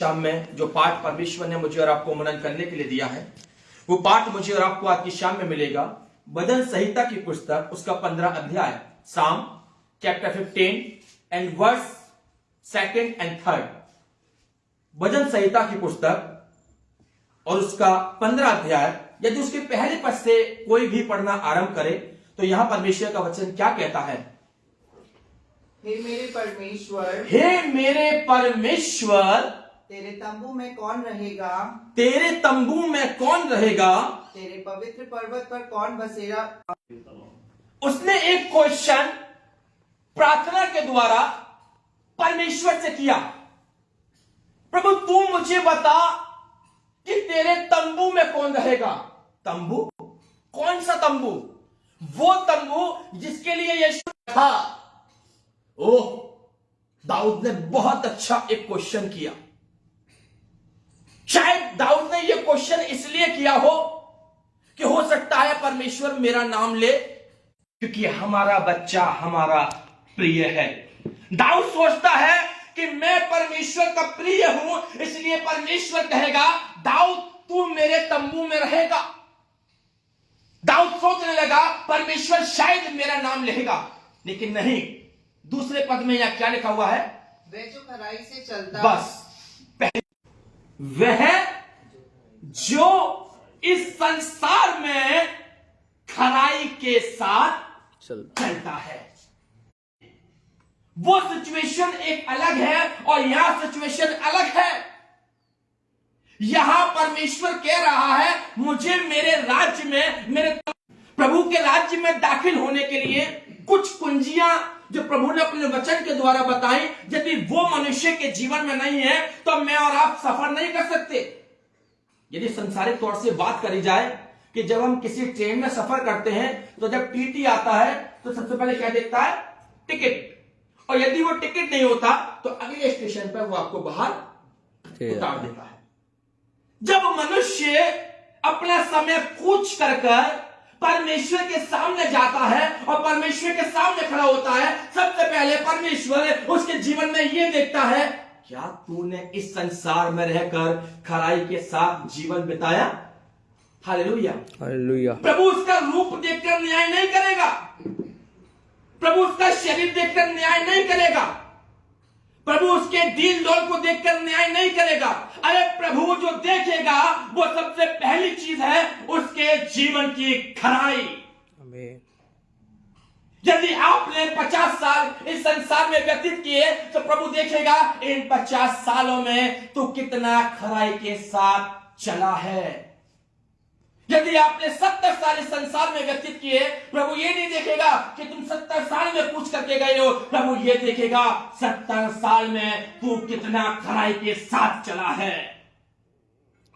शाम में जो पाठ परमेश्वर ने मुझे और आपको मनन करने के लिए दिया है, वो पाठ मुझे और आपको आज की शाम में मिलेगा भजन संहिता की पुस्तक उसका 15 अध्याय साम चैप्टर 15 एंड वर्स 2 and 3। भजन संहिता की पुस्तक और उसका 15 अध्याय, यदि उसके पहले पद से कोई भी पढ़ना आरंभ करे तो यहां परमेश्वर का वचन क्या कहता है। हे मेरे परमेश्वर, हे मेरे परमेश्वर, तेरे तंबू में कौन रहेगा? तेरे तंबू में कौन रहेगा? तेरे पवित्र पर्वत पर कौन बसेरा? उसने एक क्वेश्चन प्रार्थना के द्वारा परमेश्वर से किया, प्रभु तू मुझे बता कि तेरे तंबू में कौन रहेगा। तंबू? कौन सा तंबू? वो तंबू जिसके लिए यीशु था। ओह, दाऊद ने बहुत अच्छा एक क्वेश्चन किया। शायद दाऊद ने यह क्वेश्चन इसलिए किया हो कि हो सकता है परमेश्वर मेरा नाम ले क्योंकि हमारा बच्चा हमारा प्रिय है। दाऊद सोचता है कि मैं परमेश्वर का प्रिय हूं, इसलिए परमेश्वर कहेगा दाऊद तू मेरे तंबू में रहेगा। दाऊद सोचने लगा परमेश्वर शायद मेरा नाम लेगा, लेकिन नहीं। दूसरे पद में यहां क्या लिखा हुआ है? वह जो खराई से चलता। बस वह जो इस संसार में खराई के साथ चलता है। वो सिचुएशन एक अलग है और यहां सिचुएशन अलग है। यहां परमेश्वर कह रहा है मुझे मेरे राज्य में, मेरे प्रभु के राज्य में दाखिल होने के लिए कुछ कुंजियां जो प्रभु ने अपने वचन के द्वारा बताई, यदि वो मनुष्य के जीवन में नहीं है तो मैं और आप सफर नहीं कर सकते। यदि संसारिक तौर से बात करी जाए कि जब हम किसी ट्रेन में सफर करते हैं तो जब टीटी आता है तो सबसे पहले क्या देखता है? टिकट। और यदि वो टिकट नहीं होता तो अगले स्टेशन पर वो आपको बाहर उतार देता है। जब मनुष्य अपना समय कूच कर परमेश्वर के सामने जाता है और परमेश्वर के सामने खड़ा होता है, सबसे पहले परमेश्वर उसके जीवन में यह देखता है क्या तूने इस संसार में रहकर खराई के साथ जीवन बिताया। Hallelujah, hallelujah. प्रभु उसका रूप देखकर न्याय नहीं करेगा, प्रभु उसका शरीर देखकर न्याय नहीं करेगा, प्रभु उसके दिल डोल को देखकर न्याय नहीं करेगा। अरे प्रभु जो देखेगा वो सबसे पहली चीज है उसके जीवन की खराई। यदि आपने 50 साल इस संसार में व्यतीत किए तो प्रभु देखेगा इन 50 सालों में तू कितना खराई के साथ चला है। यदि आपने 70 साल इस संसार में व्यतीत किए, प्रभु ये नहीं देखेगा कि तुम 70 साल में कुछ करके गए हो, प्रभु ये देखेगा 70 साल में तू कितना खराई के साथ चला है।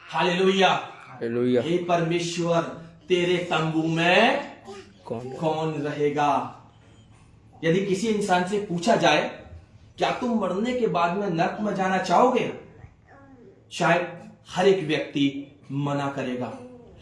Hallelujah, hallelujah. हे परमेश्वर तेरे तंबू में कौन रहेगा। यदि किसी इंसान से पूछा जाए क्या तुम मरने के बाद में नरक में जाना चाहोगे, शायद हर एक व्यक्ति मना करेगा।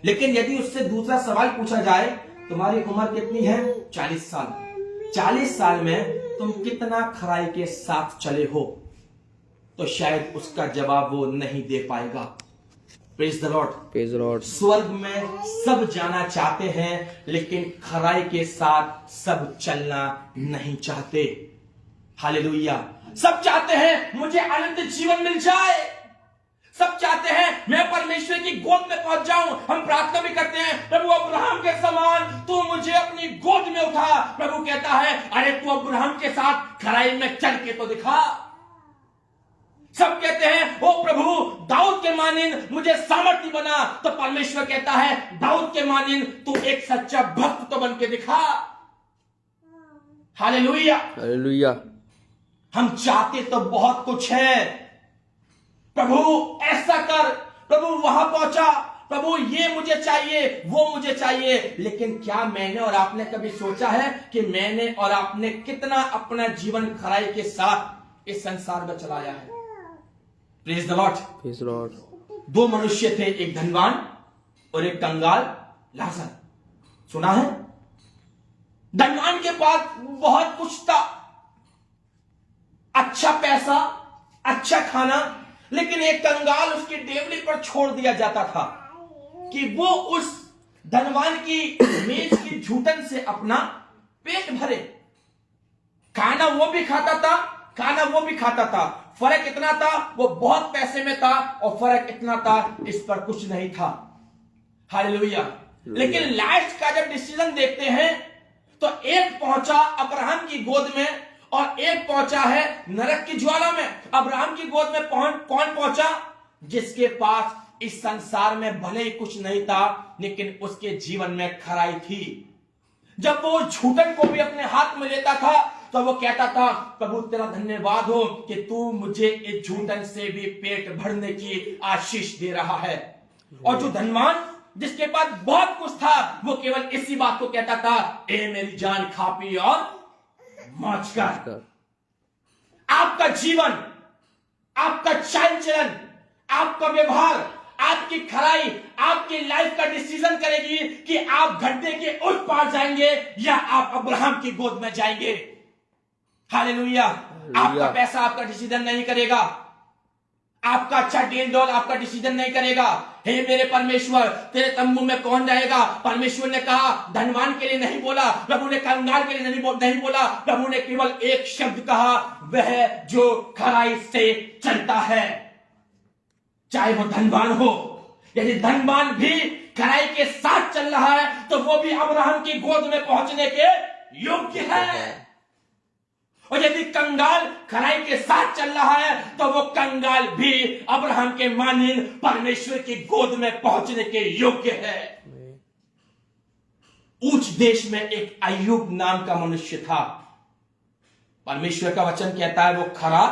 लेकिन यदि उससे दूसरा सवाल पूछा जाए तुम्हारी उम्र कितनी है? 40 साल। 40 साल में तुम कितना खराई के साथ चले हो, तो शायद उसका जवाब वो नहीं दे पाएगा। Praise the Lord, praise the Lord. स्वर्ग में सब जाना चाहते हैं लेकिन खराई के साथ सब चलना नहीं चाहते। हालेलुया। सब चाहते हैं मुझे अनंत जीवन मिल जाए, सब चाहते हैं मैं परमेश्वर की गोद में पहुंच जाऊं। हम प्रार्थना भी करते हैं प्रभु अब्राहम के समान तू मुझे अपनी गोद में उठा। प्रभु कहता है अरे तू अब्राहम के साथ खराई में चल के तो दिखा। सब कहते हैं ओ प्रभु दाऊद के मानिंद मुझे सामर्थ्य बना, तो परमेश्वर कहता है दाऊद के मानिंद तू एक सच्चा भक्त तो बन के दिखा। Hallelujah, hallelujah. हम चाहते तो बहुत कुछ है, प्रभु ऐसा कर, प्रभु वहां पहुंचा, प्रभु ये मुझे चाहिए वो मुझे चाहिए। लेकिन क्या मैंने और आपने कभी सोचा है कि मैंने और आपने कितना अपना जीवन खराई के साथ इस संसार में चलाया है। Praise the Lord, praise the Lord. 2 मनुष्य थे, एक धनवान और एक कंगाल लाजर। सुना है? धनवान के पास बहुत कुछ था, अच्छा पैसा, अच्छा खाना, लेकिन एक कंगाल उसकी डेवली पर छोड़ दिया जाता था कि वो उस धनवान की मेज की झूठन से अपना पेट भरे। खाना वो भी खाता था, फर्क इतना था वो बहुत पैसे में था और फर्क इतना था इस पर कुछ नहीं था। हालेलुया। लेकिन लास्ट का जब डिसीजन देखते हैं तो एक पहुंचा अब्राहम की गोद में और एक पहुंचा है नरक की ज्वाला में। अब्राहम की गोद में कौन पहुंचा? जिसके पास इस संसार में भले ही कुछ नहीं था लेकिन उसके जीवन में खराई थी। जब वो झूठन को भी अपने हाथ में लेता था तो वो कहता था, प्रभु तेरा धन्यवाद हो कि तू मुझे इस झूठन से भी पेट भरने की आशीष दे रहा है। और जो धनवान जिसके पास बहुत कुछ था वो केवल इसी बात को कहता था, ए मेरी जान खा पी और मौज कर। आपका जीवन, आपका चाल चलन, आपका व्यवहार, आपकी खराई आपकी लाइफ का डिसीजन करेगी कि आप गड्ढे के उस पार जाएंगे या आप अब्राहम की गोद में जाएंगे। हालेलुया। आपका पैसा आपका डिसीजन नहीं करेगा, आपका अच्छा डेल डॉल आपका डिसीजन नहीं करेगा। हे मेरे परमेश्वर तेरे तंबू में कौन रहेगा? परमेश्वर ने कहा, धनवान के लिए नहीं बोला, प्रभु ने कंगाल के लिए नहीं बोला, प्रभु ने केवल एक शब्द कहा, वह जो खराई से चलता है। चाहे वो धनवान हो, यदि धनवान भी खराई के साथ चल रहा है तो वो भी अब्राहम की गोद में पहुंचने के योग्य है। और यदि कंगाल खराई के साथ चल रहा है तो वो कंगाल भी अब्राहम के मानिन परमेश्वर की गोद में पहुंचने के योग्य है। ऊंच देश में एक अय्यूब नाम का मनुष्य था। परमेश्वर का वचन कहता है वो खरा,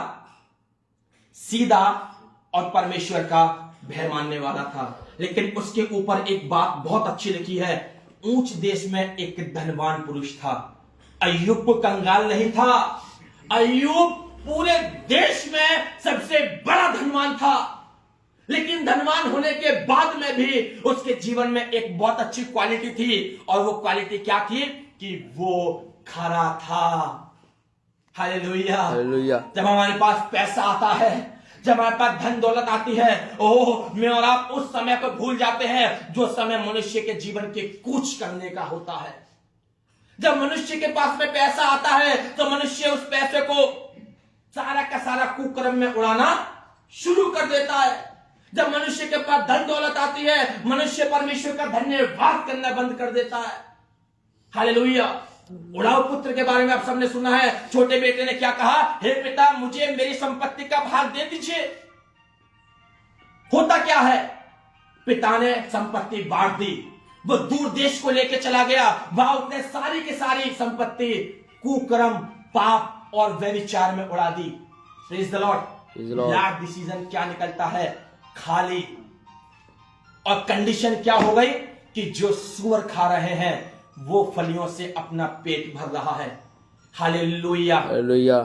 सीधा और परमेश्वर का भय मानने वाला था। लेकिन उसके ऊपर एक बात बहुत अच्छी लिखी है, ऊंच देश में एक धनवान पुरुष था। अय्यूब को कंगाल नहीं था, अय्यूब पूरे देश में सबसे बड़ा धनवान था। लेकिन धनवान होने के बाद में भी उसके जीवन में एक बहुत अच्छी क्वालिटी थी, और वो क्वालिटी क्या थी कि वो खरा था। हालेलुया। हालेलुया। जब हमारे पास पैसा आता है, जब हमारे पास धन दौलत आती है, ओह मैं और आप उस समय को भूल जाते हैं जो समय मनुष्य के जीवन के कूच करने का होता है। जब मनुष्य के पास में पैसा आता है तो मनुष्य उस पैसे को सारा का सारा कुकर्म में उड़ाना शुरू कर देता है। जब मनुष्य के पास धन दौलत आती है मनुष्य परमेश्वर का धन्यवाद करना बंद कर देता है। हालेलुया। उड़ाऊ पुत्र के बारे में आप सबने सुना है, छोटे बेटे ने क्या कहा, हे पिता मुझे मेरी संपत्ति का भाग दे दीजिए। होता क्या है, पिता ने संपत्ति बांट दी, वो दूर देश को लेकर चला गया, वहां उसने सारी की सारी संपत्ति कुकर्म, पाप और व्यभिचार में उड़ा दी। Praise the lord. Last decision क्या निकलता है, खाली। और कंडीशन क्या हो गई कि जो सूअर खा रहे हैं वो फलियों से अपना पेट भर रहा है। हालेलुया। हालेलुया।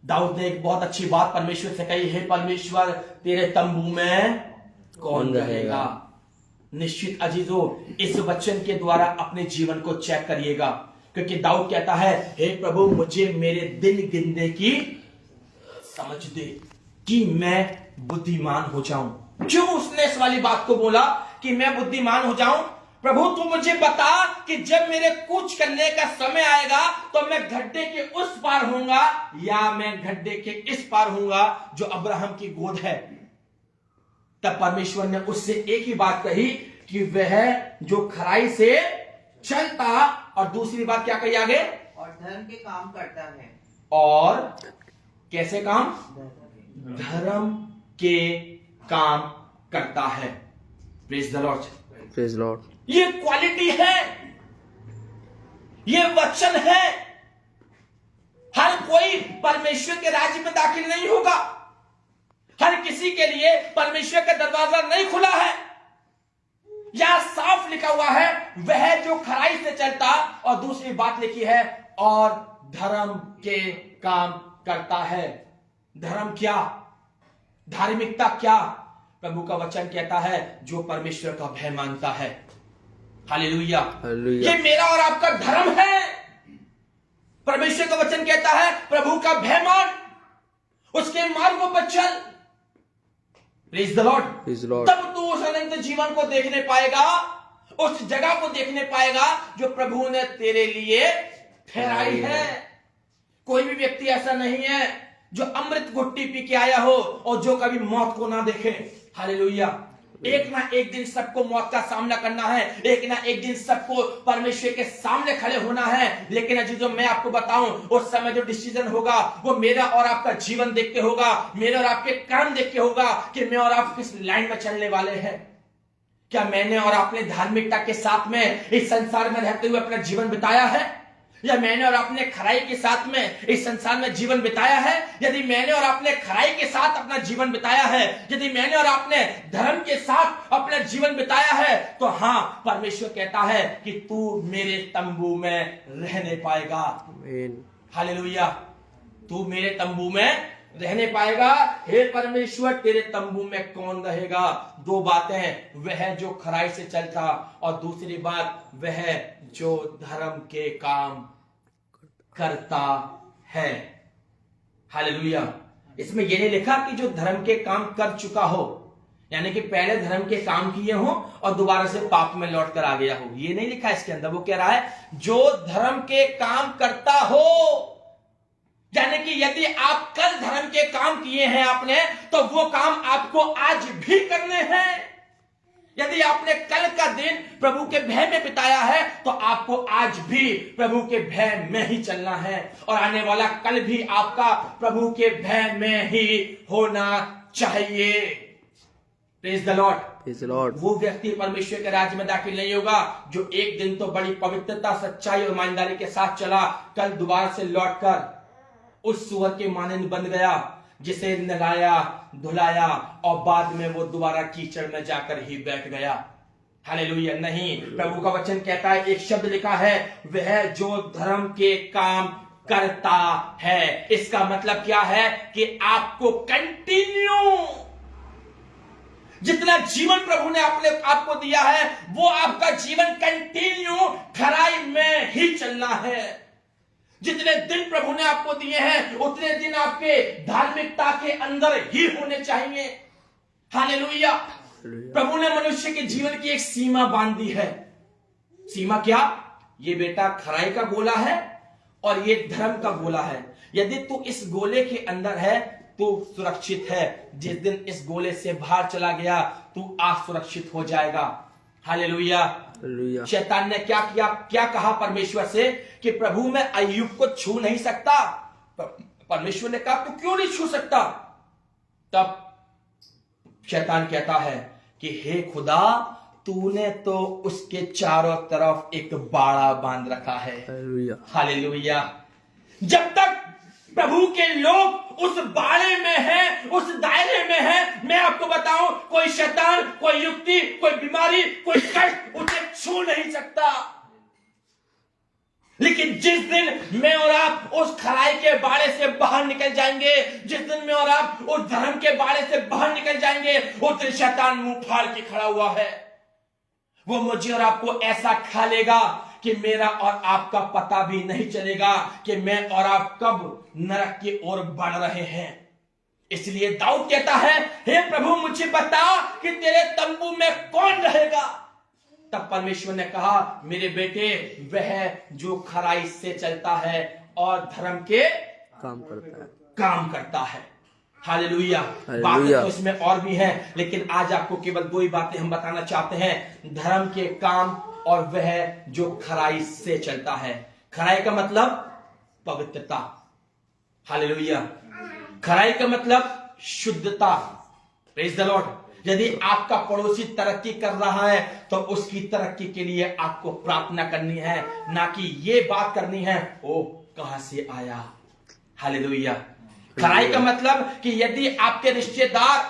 दाऊद ने एक बहुत अच्छी बात परमेश्वर से कही, हे परमेश्वर तेरे तंबू में कौन रहेगा। निश्चित अजीजों, इस वचन के द्वारा अपने जीवन को चेक करिएगा, क्योंकि दाऊद कहता है, हे प्रभु मुझे मेरे दिन गिनने की समझ दे कि मैं बुद्धिमान हो जाऊं। क्यों उसने इस वाली बात को बोला कि मैं बुद्धिमान हो जाऊं? प्रभु तू मुझे बता कि जब मेरे कूच करने का समय आएगा तो मैं गड्ढे के उस पार होऊंगा या मैं गड्ढे के इस पार होऊंगा जो अब्राहम की गोद है। तब परमेश्वर ने उससे एक ही बात कही कि वह जो खराई से चलता, और दूसरी बात क्या कही आगे, और धर्म के काम करता है। और कैसे काम, धर्म के काम करता है। Praise the Lord. Praise Lord. ये क्वालिटी है, ये वचन है। हर कोई परमेश्वर के राज्य में दाखिल नहीं होगा, हर किसी के लिए परमेश्वर का दरवाजा नहीं खुला है। यहां साफ लिखा हुआ है, वह जो खराई से चलता, और दूसरी बात लिखी है, और धर्म के काम करता है। धर्म क्या, धार्मिकता क्या? प्रभु का वचन कहता है जो परमेश्वर का भय मानता है। हालेलुया। हालेलुया। ये मेरा और आपका धर्म है। परमेश्वर का वचन कहता है प्रभु का भय मान, उसके मार्गों पर चल। Praise the Lord. Praise the Lord. तब तू उस अनंत जीवन को देखने पाएगा, उस जगह को देखने पाएगा जो प्रभु ने तेरे लिए ठहराई है। कोई भी व्यक्ति ऐसा नहीं है जो अमृत घुट्टी पी के आया हो और जो कभी मौत को ना देखे। हालेलुया। एक ना एक दिन सबको मौत का सामना करना है, एक ना एक दिन सबको परमेश्वर के सामने खड़े होना है। लेकिन अजीजों, मैं आपको बताऊं, उस समय जो डिसीजन होगा वो मेरा और आपका जीवन देख के होगा, मेरे और आपके कर्म देख के होगा कि मैं और आप किस लाइन में चलने वाले हैं। क्या मैंने और आपने धार्मिकता के साथ में इस संसार में रहते हुए अपना जीवन बिताया है, या मैंने और आपने खराई के साथ में इस संसार में जीवन बिताया है? यदि मैंने और आपने खराई के साथ अपना जीवन बिताया है, यदि मैंने और आपने धर्म के साथ अपना जीवन बिताया है, तो हाँ, परमेश्वर कहता है कि तू मेरे तंबू में रहने पाएगा। Amen. हालेलुया। तू मेरे तंबू में रहने पाएगा। हे परमेश्वर, तेरे तंबू में कौन रहेगा? दो बातें, वह जो खराई से चलता, और दूसरी बात, वह जो धर्म के काम करता है। हालेलुया। इसमें यह नहीं लिखा कि जो धर्म के काम कर चुका हो, यानी कि पहले धर्म के काम किए हो और दोबारा से पाप में लौट कर आ गया हो, ये नहीं लिखा इसके अंदर। वो कह रहा है जो धर्म के काम करता हो, यानी कि यदि आप कल धर्म के काम किए हैं आपने, तो वो काम आपको आज भी करने हैं। यदि आपने कल का दिन प्रभु के भय में बिताया है, तो आपको आज भी प्रभु के भय में ही चलना है, और आने वाला कल भी आपका प्रभु के भय में ही होना चाहिए। Praise the Lord. Praise the Lord. वो व्यक्ति परमेश्वर के राज्य में दाखिल नहीं होगा जो एक दिन तो बड़ी पवित्रता, सच्चाई और ईमानदारी के साथ चला, कल दोबारा से लौटकर उस सुअर के मानंद बन गया, जिसे नहलाया धुलाया और बाद में वो दोबारा कीचड़ में जाकर ही बैठ गया। हालेलुया। नहीं, प्रभु का वचन कहता है, एक शब्द लिखा है, वह जो धर्म के काम करता है। इसका मतलब क्या है कि आपको कंटिन्यू, जितना जीवन प्रभु ने आपको दिया है, वो आपका जीवन कंटिन्यू खराई में ही चलना है। जितने दिन प्रभु ने आपको दिए हैं, उतने दिन आपके धार्मिकता के अंदर ही होने चाहिए। हालेलुया। प्रभु ने मनुष्य के जीवन की एक सीमा बांध दी है। सीमा क्या? ये बेटा खराई का गोला है और ये धर्म का गोला है। यदि तू इस गोले के अंदर है तो सुरक्षित है। जिस दिन इस गोले से बाहर चला गया, तू असुरक्षित हो जाएगा। हालेलुया। Hallelujah. शैतान ने क्या किया? क्या कहा परमेश्वर से कि प्रभु मैं अय्यूब को छू नहीं सकता। परमेश्वर ने कहा तू क्यों नहीं छू सकता? तब शैतान कहता है कि हे खुदा, तूने तो उसके चारों तरफ एक बाड़ा बांध रखा है। Hallelujah. हालेलुया। जब तक प्रभु के लोग उस बाड़े में हैं, उस दायरे में हैं, मैं आपको बताऊं, कोई शैतान, कोई युक्ति, कोई बीमारी, कोई कष्ट उसे छू नहीं सकता। लेकिन जिस दिन मैं और आप उस खराई के बाड़े से बाहर निकल जाएंगे, जिस दिन मैं और आप उस धर्म के बाड़े से बाहर निकल जाएंगे, उस दिन शैतान मुंह फाड़ के खड़ा हुआ है। वो मुझे और आपको ऐसा खा लेगा कि मेरा और आपका पता भी नहीं चलेगा कि मैं और आप कब नरक की ओर बढ़ रहे हैं। इसलिए दाऊद कहता है, हे प्रभु मुझे बता कि तेरे तंबू में कौन रहेगा। तब परमेश्वर ने कहा, मेरे बेटे, वह जो खराई से चलता है और धर्म के काम करता है। हालेलुया। बातें तो इसमें और भी हैं, लेकिन आज आपको केवल दो ही बातें हम बताना चाहते हैं, धर्म के काम और वह जो खराई से चलता है। खराई का मतलब पवित्रता। हालेलुया। खराई का मतलब शुद्धता। Praise the Lord. यदि आपका पड़ोसी तरक्की कर रहा है तो उसकी तरक्की के लिए आपको प्रार्थना करनी है, ना कि ये बात करनी है, ओ कहां से आया। हालेलुया। खराई का मतलब कि यदि आपके रिश्तेदार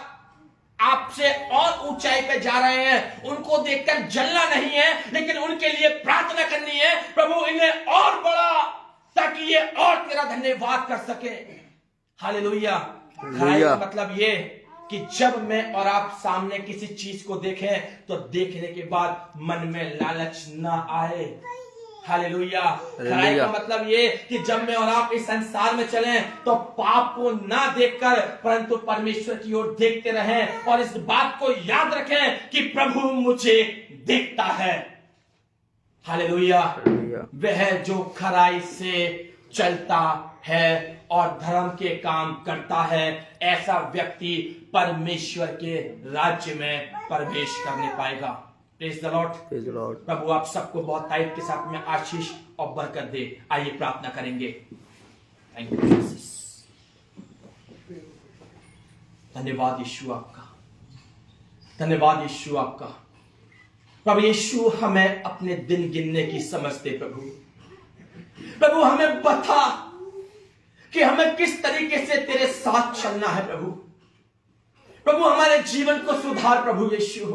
आपसे और ऊंचाई पे जा रहे हैं, उनको देखकर जलना नहीं है, लेकिन उनके लिए प्रार्थना करनी है, प्रभु इन्हें और बढ़ा ताकि ये और तेरा धन्यवाद कर सके। हालेलुया। खराई का मतलब ये कि जब मैं और आप सामने किसी चीज को देखें तो देखने के बाद मन में लालच ना आए। हालेलुया। खराई का मतलब ये कि जब मैं और आप इस संसार में चलें तो पाप को ना देखकर परंतु परमेश्वर की ओर देखते रहें और इस बात को याद रखें कि प्रभु मुझे देखता है। हालेलुया। वह जो खराई से चलता है और धर्म के काम करता है, ऐसा व्यक्ति परमेश्वर के राज्य में प्रवेश करने पाएगा। Praise the Lord. प्रभु आप सबको बहुत तारीफ के साथ में आशीष और बरकत दे। आइए प्रार्थना करेंगे। Thank you Jesus. धन्यवाद यीशु आपका, धन्यवाद यीशु आपका। प्रभु यीशु हमें अपने दिन गिनने की समझ दे प्रभु हमें बता कि हमें किस तरीके से तेरे साथ चलना है प्रभु हमारे जीवन को सुधार प्रभु यीशु,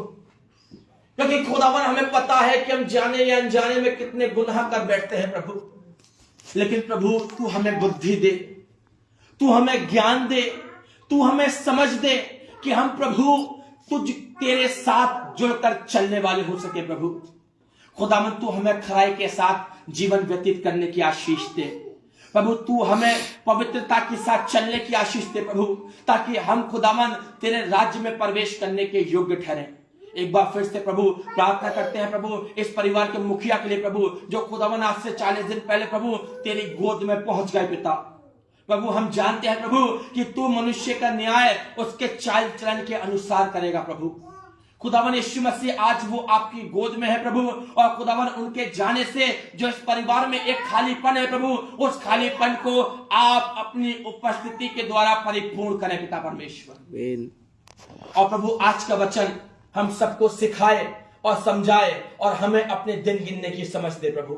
क्योंकि खुदावन हमें पता है कि हम जाने या अनजाने में कितने गुनाह कर बैठते हैं प्रभु। लेकिन प्रभु तू हमें बुद्धि दे, तू हमें ज्ञान दे, तू हमें समझ दे कि हम प्रभु तेरे साथ जुड़कर चलने वाले हो सके प्रभु। खुदावन तू हमें खराई के साथ जीवन व्यतीत करने की आशीष दे प्रभु। तू हमें पवित्रता के साथ चलने की आशीष दे प्रभु, ताकि हम खुदावन तेरे राज्य में प्रवेश करने के योग्य ठहरें। एक बार फिर से प्रभु प्रार्थना करते हैं प्रभु इस परिवार के मुखिया के लिए प्रभु, जो खुदावन आज से 40 दिन पहले प्रभु तेरी गोद में पहुंच गए पिता। प्रभु हम जानते हैं प्रभु कि तू मनुष्य का न्याय उसके चाल चलन के अनुसार करेगा प्रभु। खुदावन यीशु मसीह आज वो आपकी गोद में है प्रभु, और खुदावन उनके जाने से जो इस परिवार में एक खालीपन है प्रभु, उस खालीपन को आप अपनी उपस्थिति के द्वारा परिपूर्ण करें पिता परमेश्वर। और प्रभु आज का वचन हम सबको सिखाए और समझाए और हमें अपने दिन गिनने की समझ दे प्रभु।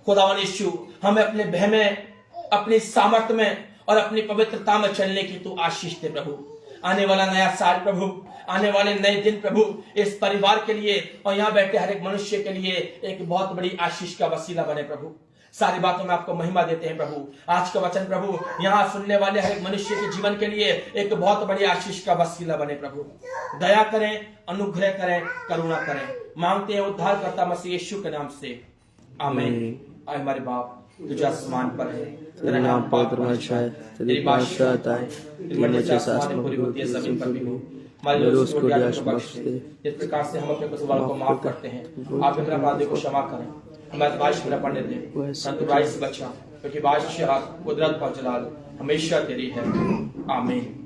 खुदावन यीशु हमें अपने भय में, अपनी सामर्थ्य में और अपनी पवित्रता में चलने की तू आशीष दे प्रभु। आने वाला नया साल प्रभु, आने वाले नए दिन प्रभु इस परिवार के लिए और यहाँ बैठे हर एक मनुष्य के लिए एक बहुत बड़ी आशीष का वसीला बने प्रभु। सारी बातों में आपको महिमा देते हैं प्रभु। आज का वचन प्रभु यहाँ सुनने वाले हर एक मनुष्य के जीवन के लिए एक बहुत बड़ी आशीष का वसीला बने प्रभु। दया करें, अनुग्रह करें, करुणा करें, मांगते हैं उद्धार करता मसीह यीशु के नाम से, आमीन। आए हमारे बाप जो आसमान पर है, तेरा नाम पवित्र है, तेरी बादशाहत आए, तेरी मर्जी आसमान में पूरी होती है जमीन पर भी हो। हमारे रोज को रोटी बख्श दे, जिस प्रकार से हम अपने कसूरवारों को माफ करते हैं, आप अपने अपराधियों को क्षमा करें, हमारे बारिश में न पड़ने दें, परंतु बुराई से बचा, क्योंकि बादशाह, कुदरत और जलाल हमेशा तेरी है, आमीन।